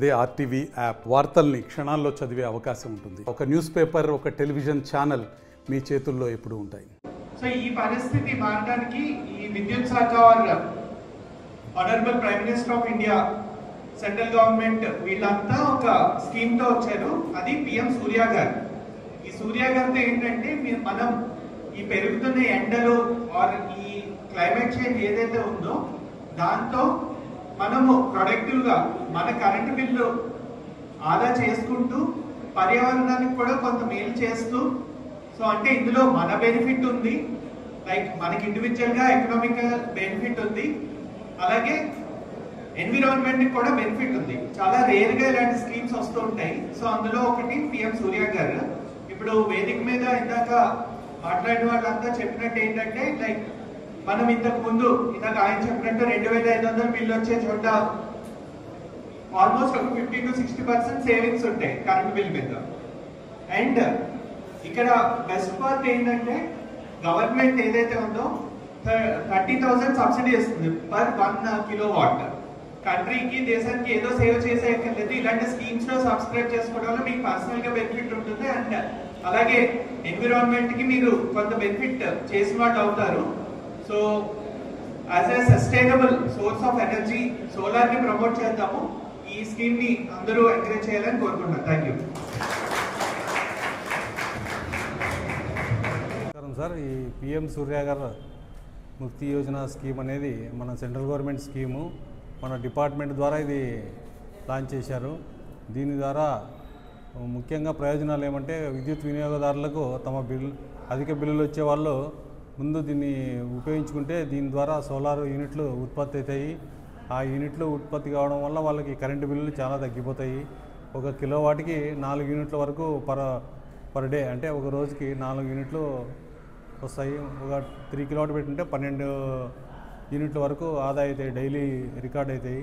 అదే RTV app వార్తల్ని క్షణాల్లో చదివే అవకాశం ఉంటుంది. ఒక న్యూస్ పేపర్, ఒక టెలివిజన్ ఛానల్ మీ చేతుల్లో ఎప్పుడూ ఉంటాయి. సో ఈ పరిస్థితి మారడానికి ఈ విద్యుత్ శాఖ honourable prime minister of India, central government వీళ్ళంతా ఒక స్కీమ్ తో వచ్చారు. అది పిఎం సూర్య గారు. ఈ సూర్య గారితో ఏంటంటే మనం ఈ పెరుగుతున్న ఎండలు ఆర్ ఈ క్లైమేట్ చేంజ్ ఏదైతే ఉందో దాంతో మనము ప్రొడక్టివ్ గా మన కరెంటు బిల్లు ఆదా చేసుకుంటూ పర్యావరణానికి కూడా కొంత మేలు చేస్తూ, సో అంటే ఇందులో మన బెనిఫిట్ ఉంది, లైక్ మనకి ఇండివిజువల్ గా ఎకనామిక్ బెనిఫిట్ ఉంది, అలాగే ఎన్విరాన్మెంట్ కి కూడా బెనిఫిట్ ఉంది. చాలా రేర్ గా ఇలాంటి స్కీమ్స్ వస్తూ ఉంటాయి. సో అందులో ఒకటి పిఎం సూర్య గారు. ఇప్పుడు వేదిక మీద ఇందాక మాట్లాడిన వాళ్ళంతా చెప్పినట్టు ఏంటంటే, లైక్ మనం ఇంతకు ముందు ఇందాక ఆయన చెప్పినట్టు 2500 బిల్లు వచ్చే చోట ఆల్మోస్ట్ ఒక 50 to 60% సేవింగ్స్ ఉంటాయి కరెంట్ బిల్ మీద. అండ్ ఇక్కడ బెస్ట్ పార్ట్ ఏంటంటే గవర్నమెంట్ ఏదైతే ఉందో 30,000 సబ్సిడీ ఇస్తుంది పర్ 1 కిలోవాట్. కంట్రీకి, దేశానికి ఏదో సేవ చేసే లేదు, ఇలాంటి స్కీమ్స్ లో సబ్స్క్రైబ్ చేసుకోవడం వల్ల మీకు పర్సనల్ గా బెనిఫిట్ ఉంటుంది. అండ్ అలాగే ఎన్విరాన్మెంట్ కి మీరు కొంత బెనిఫిట్ చేసిన వాళ్ళు అవుతారు. So as a sustainable source of energy solar ని ప్రమోట్ చేద్దాము. ఈ స్కీమ్ ని అందరూ ఎంకరేజ్ చేయాలని కోరుకుంటున్నాను. Thank you sir. ఈ పిఎం సూర్య గారు ముక్తి యోజన స్కీమ్ అనేది మన సెంట్రల్ గవర్నమెంట్ స్కీము. మన డిపార్ట్మెంట్ ద్వారా ఇది లాంచ్ చేశారు. దీని ద్వారా ముఖ్యంగా ప్రయోజనాలు ఏమంటే, విద్యుత్ వినియోగదారులకు తమ అధిక బిల్లులు వచ్చే వాళ్ళు ముందు దీన్ని ఉపయోగించుకుంటే దీని ద్వారా సోలార్ యూనిట్లు ఉత్పత్తి అవుతాయి. ఆ యూనిట్లు ఉత్పత్తి కావడం వల్ల వాళ్ళకి కరెంటు బిల్లులు చాలా తగ్గిపోతాయి. 1 కిలోవాట్కి 4 యూనిట్ల వరకు పర్ డే, అంటే ఒక రోజుకి 4 యూనిట్లు వస్తాయి. ఒక 3 కిలోవాట్ పెట్టుంటే 12 యూనిట్ల వరకు ఆదా అవుతాయి, డైలీ రికార్డ్ అవుతాయి.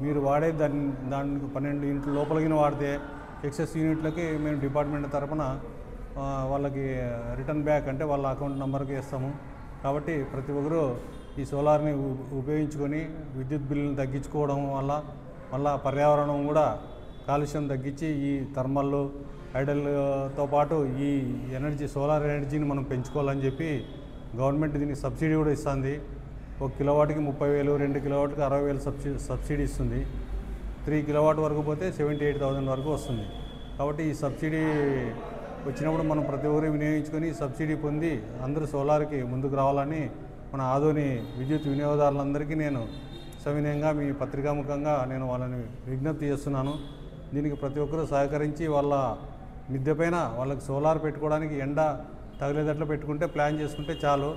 మీరు వాడే దానికి 12 యూనిట్ల లోపలికి వాడితే ఎక్సెస్ యూనిట్లకి మేము డిపార్ట్మెంట్ తరఫున వాళ్ళకి రిటర్న్ బ్యాక్, అంటే వాళ్ళ అకౌంట్ నెంబర్కి ఇస్తాము. కాబట్టి ప్రతి ఒక్కరూ ఈ సోలార్ని ఉపయోగించుకొని విద్యుత్ బిల్లుని తగ్గించుకోవడం వల్ల మళ్ళా పర్యావరణం కూడా కాలుష్యం తగ్గించి ఈ థర్మల్ ఐడల్తో పాటు ఈ సోలార్ ఎనర్జీని మనం పెంచుకోవాలని చెప్పి గవర్నమెంట్ దీనికి సబ్సిడీ కూడా ఇస్తుంది. 1 కిలోవాట్కి 30,000, 2 కిలోవాట్కి 60,000 సబ్సిడీ ఇస్తుంది. 3 కిలోవాట్ వరకు పోతే 78,000 వరకు వస్తుంది. కాబట్టి ఈ సబ్సిడీ వచ్చినప్పుడు మనం ప్రతి ఒక్కరు వినియోగించుకొని ఈ సబ్సిడీ పొంది అందరూ సోలార్కి ముందుకు రావాలని మన ఆదోని విద్యుత్ వినియోగదారులందరికీ నేను సవినయంగా మీ పత్రికాముఖంగా నేను వాళ్ళని విజ్ఞప్తి చేస్తున్నాను. దీనికి ప్రతి ఒక్కరూ సహకరించి వాళ్ళ మిద్దె పైన వాళ్ళకి సోలార్ పెట్టుకోవడానికి ఎండ తగిలేటట్లు పెట్టుకుంటే, ప్లాన్ చేసుకుంటే చాలు.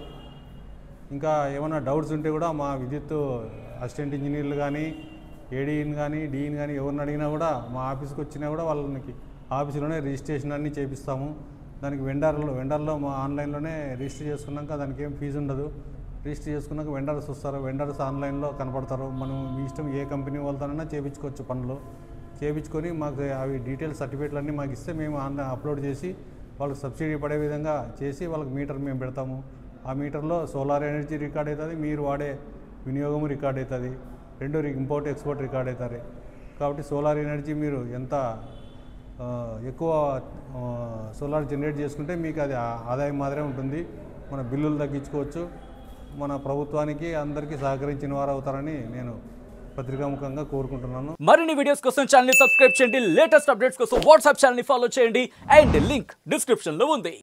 ఇంకా ఏమైనా డౌట్స్ ఉంటే కూడా మా విద్యుత్ అసిస్టెంట్ ఇంజనీర్లు కానీ, ఏడీని కానీ, డీని కానీ ఎవరిని అడిగినా కూడా మా ఆఫీస్కి వచ్చినా కూడా వాళ్ళకి ఆఫీసులోనే రిజిస్ట్రేషన్ అన్నీ చేపిస్తాము. దానికి వెండర్లో మా ఆన్లైన్లోనే రిజిస్టర్ చేసుకున్నాక దానికి ఏం ఫీజు ఉండదు. రిజిస్టర్ చేసుకున్నాక వెండర్స్ వస్తారు, వెండర్స్ ఆన్లైన్లో కనపడతారు. మనం మీ ఇష్టం ఏ కంపెనీ వాళ్ళతోనైనా చేయించుకోవచ్చు. పనులు చేయించుకొని మాకు అవి డీటెయిల్స్ సర్టిఫికేట్లు అన్నీ మాకు ఇస్తే మేము ఆన్లైన్ అప్లోడ్ చేసి వాళ్ళకి సబ్సిడీ పడే విధంగా చేసి వాళ్ళకి మీటర్ మేము పెడతాము. ఆ మీటర్లో సోలార్ ఎనర్జీ రికార్డ్ అవుతుంది, మీరు వాడే వినియోగం రికార్డ్ అవుతుంది, 2 ఇంపోర్ట్ ఎక్స్పోర్ట్ రికార్డ్ అవుతారు. కాబట్టి సోలార్ ఎనర్జీ మీరు ఎంత ఎక్కువ సోలార్ జనరేట్ చేసుకుంటే మీకు అది ఆదాయం మాత్రమే ఉంటుంది. మన బిల్లులు తగ్గించుకోవచ్చు. మన ప్రభుత్వానికి అందరికీ సహకరించిన వారు అవుతారని నేను పత్రికాముఖంగా కోరుకుంటున్నాను. మరిన్ని వీడియోస్ కోసం ఛానల్ ని సబ్స్క్రైబ్ చేయండి. లేటెస్ట్ అప్డేట్స్ కోసం వాట్సాప్ ఛానల్ ని ఫాలో చేయండి. అండ్ లింక్ డిస్క్రిప్షన్ లో ఉంది.